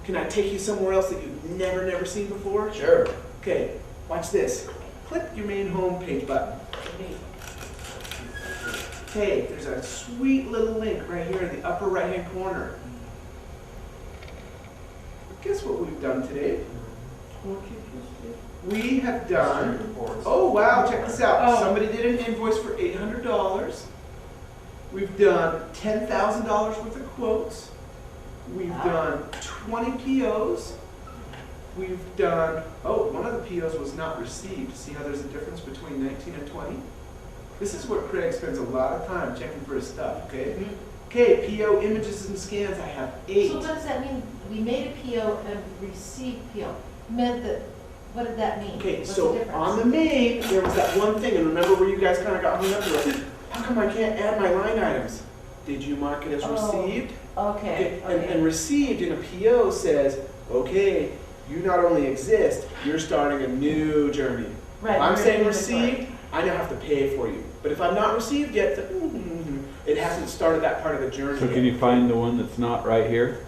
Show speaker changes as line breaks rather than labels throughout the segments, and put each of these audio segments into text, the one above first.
Can I take you somewhere else that you've never seen before?
Sure.
Okay, watch this. Click your main home page button. Okay, there's a sweet little link right here in the upper right hand corner. Guess what we've done today? We have done, oh wow, check this out. Somebody did an invoice for $800. We've done $10,000 worth of quotes. We've done 20 POs. We've done, one of the POs was not received. See how there's a difference between 19 and 20? This is where Craig spends a lot of time checking for his stuff, okay? Okay, PO images and scans, I have 8.
So what does that mean? We made a PO and received PO. Meant that, what did that mean?
Okay,
What's the
so
difference?
on the main, there was that one thing, and remember where you guys kind of got hung up with, how come I can't add my line items? Did you mark it as received?
Okay.
And received in a PO says, okay, you not only exist, you're starting a new journey.
Right.
If I'm saying received, I now have to pay for you. But if I'm not received yet, it hasn't started that part of the journey.
So can you find the one that's not right here?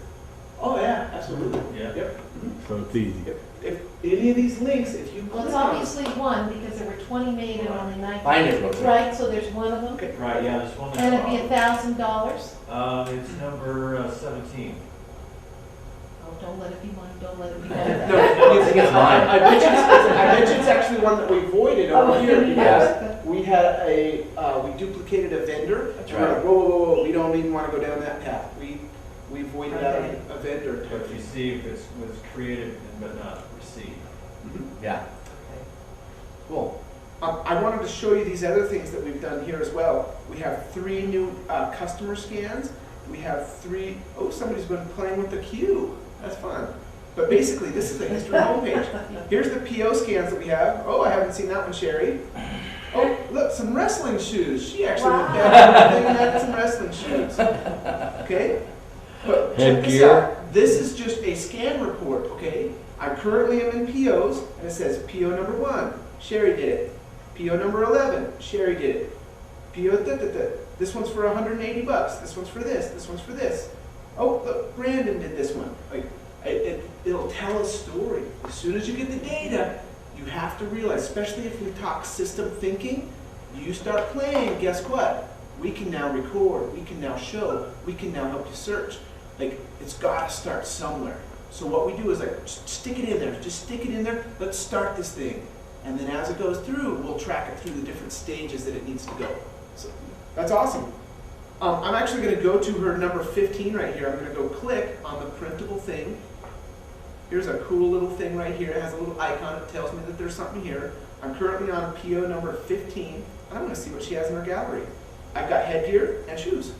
Oh yeah, absolutely.
Yeah.
Yep.
So it's easy.
If any of these links, if you
Well,
click
it's
on,
obviously one because there were 20 made and only 19.
Find it real quick.
Right, so there's one of them.
okay,
Right, yeah, there's one.
And it'd be $1,000.
It's number 17.
Oh, don't let it be one, don't let it be
No,
one.
I think it's mine.
I bet you it's actually one that we voided over here because
Yeah.
we had we duplicated a vendor.
That's
And we're
right.
like, whoa, we don't even want to go down that path. We voided out
Okay.
a vendor.
But received was created but not received.
Yeah. Cool.
I wanted to show you these other things that we've done here as well. We have 3 new customer scans. We have 3, somebody's been playing with the queue. That's fun. But basically, this is the history homepage. Here's the PO scans that we have. Oh, I haven't seen that one, Sherry. Oh, look, some wrestling shoes. She actually went back and had some wrestling shoes. Okay? But check this
Headgear.
out. This is just a scan report, okay? I currently am in POs, and it says PO number 1, Sherry did it. PO number 11, Sherry did it. PO this one's for $180. This one's for this one's for this. Oh, look, Brandon did this one. Like, it'll tell a story. As soon as you get the data, you have to realize, especially if we talk system thinking, you start playing, guess what? We can now record, we can now show, we can now help you search. Like, it's got to start somewhere. So what we do is like, just stick it in there, just stick it in there, let's start this thing. And then as it goes through, we'll track it through the different stages that it needs to go. So that's awesome. I'm actually going to go to her number 15 right here. I'm going to go click on the printable thing. Here's a cool little thing right here. It has a little icon. It tells me that there's something here. I'm currently on PO number 15, and I'm going to see what she has in her gallery. I've got headgear and shoes.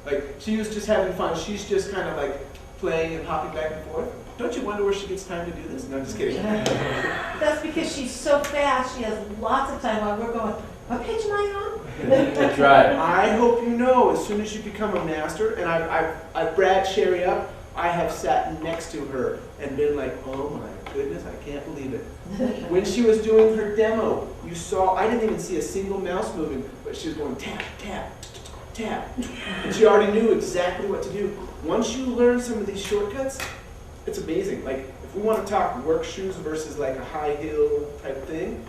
Like, she was just having fun. She's just kind of like playing and hopping back and forth. Don't you wonder where she gets time to do this? No, just kidding.
That's because she's so fast, she has lots of time while we're going, what page am I on?
That's right.
I hope you know, as soon as you become a master, and I've bred Sherry up, I have sat next to her and been like, oh my goodness, I can't believe it. When she was doing her demo, you saw, I didn't even see a single mouse moving, but she was going tap, tap, tap. And she already knew exactly what to do. Once you learn some of these shortcuts, it's amazing. Like, if we want to talk work shoes versus like a high heel type thing,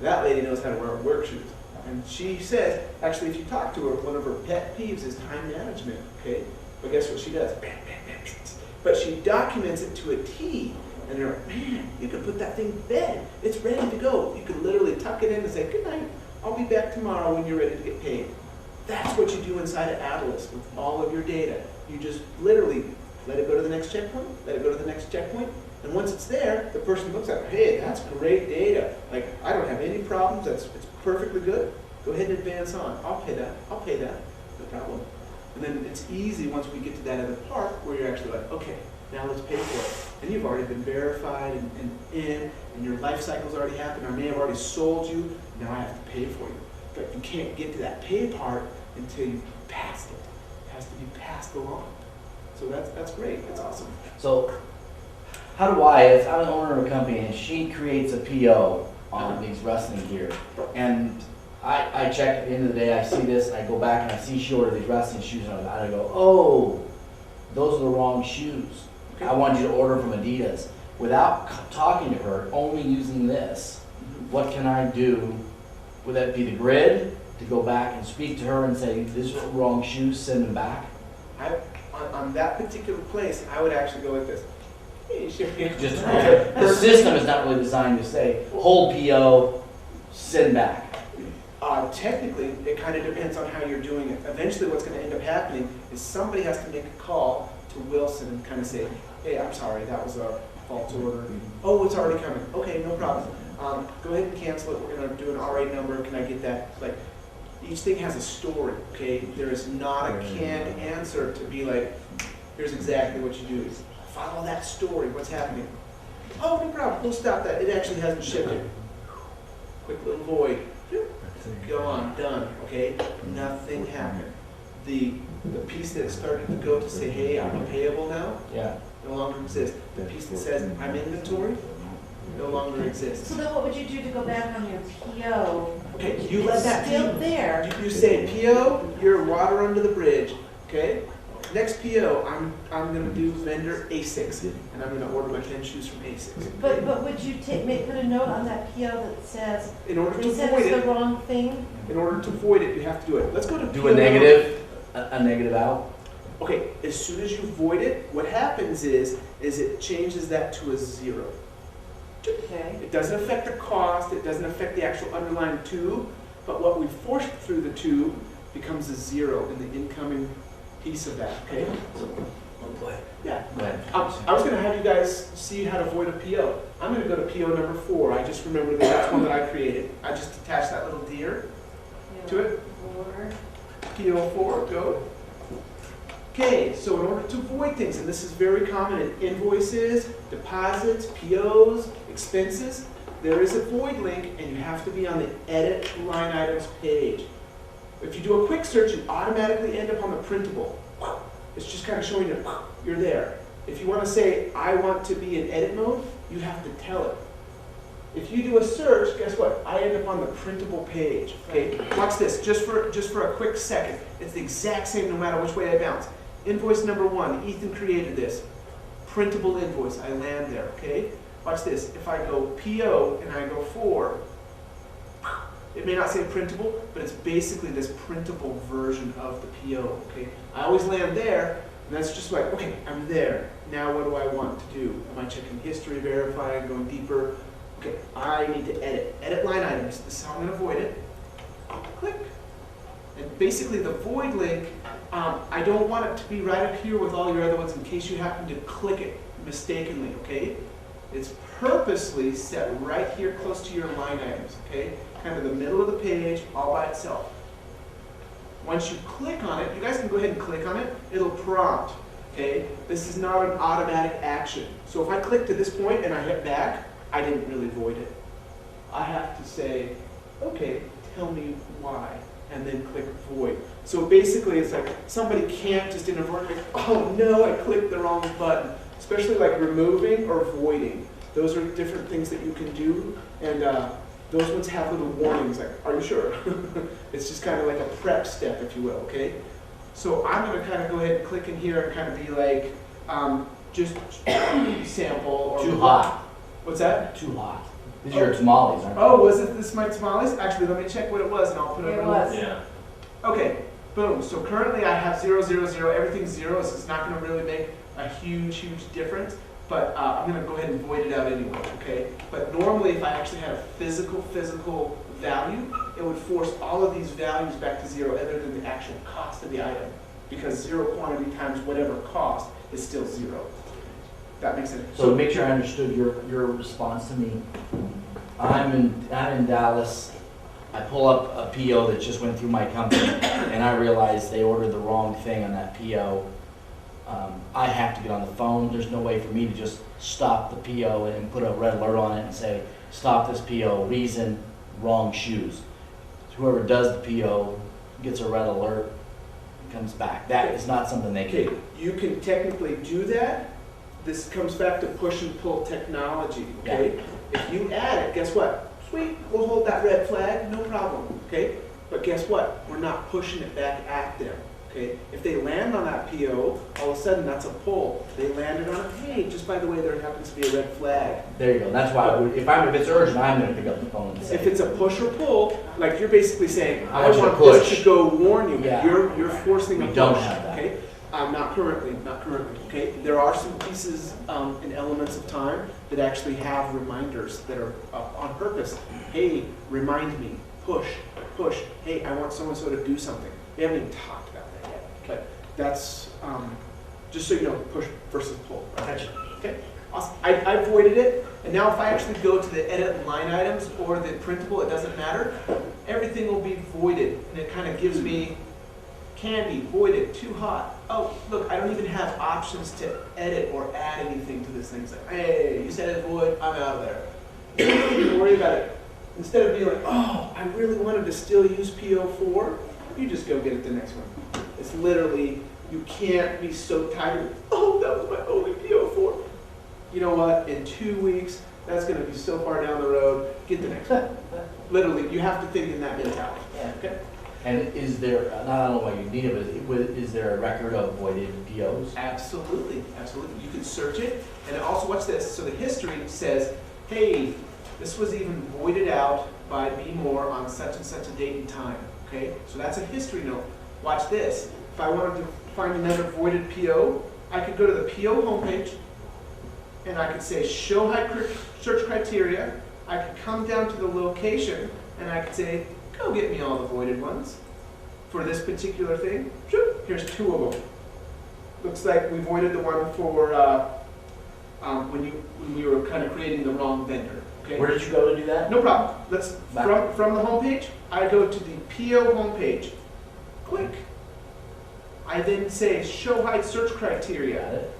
that lady knows how to wear work shoes. And she says, actually, if you talk to her, one of her pet peeves is time management, okay? But guess what she does? Bam, bam, bam. But she documents it to a T. And they're like, man, you could put that thing to bed. It's ready to go. You could literally tuck it in and say, good night. I'll be back tomorrow when you're ready to get paid. That's what you do inside of Adilas with all of your data. You just literally let it go to the next checkpoint, let it go to the next checkpoint, and once it's there, the person looks at it, hey, that's great data. Like, I don't have any problems, it's perfectly good. Go ahead and advance on. I'll pay that, no problem. And then it's easy once we get to that other part where you're actually like, okay, now let's pay for it. And you've already been verified and your life cycle's already happened. I may have already sold you, now I have to pay for you. But you can't get to that pay part until you've passed it. It has to be passed along. So that's great, that's awesome.
So, how do I, if I'm an owner of a company and she creates a PO on these wrestling gear, and I check at the end of the day, I see this, I go back and I see she ordered these wrestling shoes, and I go, oh, those are the wrong shoes. I want you to order from Adidas without talking to her, only using this. What can I do? Would that be the grid to go back and speak to her and say, these are wrong shoes, send them back?
On that particular place, I would actually go like this. Hey,
Just, the system is not really designed to say, hold PO, send back.
Technically, it kind of depends on how you're doing it. Eventually, what's going to end up happening is somebody has to make a call to Wilson and kind of say, hey, I'm sorry, that was a false order. Oh, it's already coming. Okay, no problem. Go ahead and cancel it. We're going to do an RA number. Can I get that? Like, each thing has a story, okay? There is not a canned answer to be like, here's exactly what you do. Follow that story. What's happening? Oh, no problem. We'll stop that. It actually hasn't shipped it. Quick little void. Go on, done, okay? Nothing happened. The piece that started to go to say, hey, I'm payable now,
Yeah.
no longer exists. The piece that says, I'm inventory, no longer exists.
So then what would you do to go back on your PO?
Okay, you let that
It's still there.
You say, PO, you're water under the bridge, okay? Next PO, I'm gonna do vendor Asics, and I'm gonna order my 10 shoes from Asics.
But would you put a note on that PO that says,
In order
they
to
said
void
it's the
it,
wrong thing?
in order to void it, you have to do it. Let's go to
Do
PO
a negative, a negative out.
Okay, as soon as you void it, what happens is it changes that to a 0.
Okay.
It doesn't affect the cost, it doesn't affect the actual underlying tube, but what we forced through the tube becomes a 0 in the incoming piece of that, okay? Yeah.
Go ahead.
I was gonna have you guys see how to void a PO. I'm gonna go to PO number 4. I just remembered that that's one that I created. I just attached that little deer to it.
Or,
PO 4, go. Okay, so in order to void things, and this is very common in invoices, deposits, POs, expenses, there is a void link and you have to be on the edit line items page. If you do a quick search, you automatically end up on the printable. It's just kind of showing you, you're there. If you want to say, I want to be in edit mode, you have to tell it. If you do a search, guess what? I end up on the printable page. Okay, watch this, just for a quick second. It's the exact same no matter which way I bounce. Invoice number 1, Ethan created this. Printable invoice, I land there, okay? Watch this, if I go PO and I go 4, it may not say printable, but it's basically this printable version of the PO, okay? I always land there, and that's just like, okay, I'm there. Now what do I want to do? Am I checking history, verifying, going deeper? Okay, I need to edit. Edit line items. This is how I'm going to void it. Click. And basically the void link, I don't want it to be right up here with all your other ones in case you happen to click it mistakenly, okay? It's purposely set right here close to your line items, okay? Kind of the middle of the page, all by itself. Once you click on it, you guys can go ahead and click on it, it'll prompt, okay? This is not an automatic action. So if I click to this point and I hit back, I didn't really void it. I have to say, okay, tell me why, and then click void. So basically it's like somebody can't just inadvertently, oh no, I clicked the wrong button. Especially like removing or voiding. Those are different things that you can do, and those ones have little warnings like, are you sure? It's just kind of like a prep step, if you will, okay? So I'm going to kind of go ahead and click in here and kind of be like, just sample. Or
Too hot.
What's that?
Too hot. These are your tamales, aren't they?
Oh, was it this my tamales? Actually, let me check what it was and I'll put it
It
on.
was.
Yeah.
Okay, boom. So currently I have 0, 0, 0. Everything's 0, so it's not going to really make a huge, huge difference. But I'm going to go ahead and void it out anyway, okay? But normally if I actually had a physical value, it would force all of these values back to 0 other than the actual cost of the item. Because 0 quantity times whatever cost is still 0. That makes sense.
So to make sure I understood your response to me, I'm in Dallas. I pull up a PO that just went through my company, and I realize they ordered the wrong thing on that PO. I have to get on the phone. There's no way for me to just stop the PO and put a red alert on it and say, stop this PO, reason, wrong shoes. Whoever does the PO gets a red alert, comes back. That is not something they
Okay,
can.
you can technically do that. This comes back to push and pull technology, okay? If you add it, guess what? Sweet, we'll hold that red flag, no problem, okay? But guess what? We're not pushing it back at them, Okay, if they land on that PO, all of a sudden that's a pull. They landed on it, hey, just by the way, there happens to be a red flag.
There you go, that's why, if it's urgent, I'm gonna pick up the phone and say.
If it's a push or pull, like you're basically saying,
I
I
want you to
want this
push.
to go warn you,
Yeah.
you're forcing a
We
push.
don't have that.
Okay, not currently, okay? There are some pieces and elements of time that actually have reminders that are up on purpose. Hey, remind me, push, hey, I want so-and-so to do something. We haven't even talked about that yet, but that's, just so you know, push versus pull.
Gotcha.
Okay, awesome. I voided it, and now if I actually go to the edit line items or the printable, it doesn't matter. Everything will be voided, and it kind of gives me candy, voided, too hot. Oh, look, I don't even have options to edit or add anything to this thing. It's like, hey, you said it's void, I'm out of there. You don't even worry about it. Instead of being like, oh, I really wanted to still use PO4, you just go get it the next one. It's literally, you can't be so tired. Oh, that was my only PO4. You know what? In 2 weeks, that's going to be so far down the road. Get the next one. Literally, you have to think in that mentality. Okay?
And is there, I don't know why you need it, but is there a record of voided POs?
Absolutely, absolutely. You can search it, and also watch this. So the history says, hey, this was even voided out by B Moore on such and such a date and time. Okay? So that's a history note. Watch this. If I wanted to find another voided PO, I could go to the PO homepage, and I could say show high search criteria. I could come down to the location, and I could say, go get me all the voided ones for this particular thing. Here's 2 of them. Looks like we voided the one for when we were kind of creating the wrong vendor. Okay.
Where did you go to do that?
No problem. Let's from the homepage. I go to the PO homepage. Click. I then say show height search criteria.
Got it.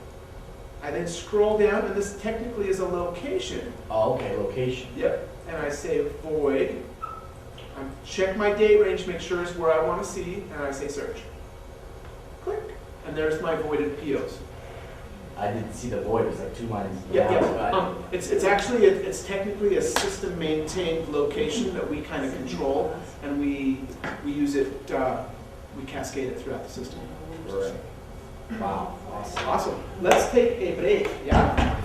I then scroll down, and this technically is a location.
Oh, okay, location.
Yep. And I say void. I check my date range, make sure it's where I want to see, and I say search. Click. And there's my voided POs.
I didn't see the void, it was like 2 lines
Yeah,
down.
yeah.
Right.
It's actually, it's technically a system maintained location that we kind of control, and we use it, we cascade it throughout the system.
Right. Wow, awesome.
Awesome. Let's take a break, yeah?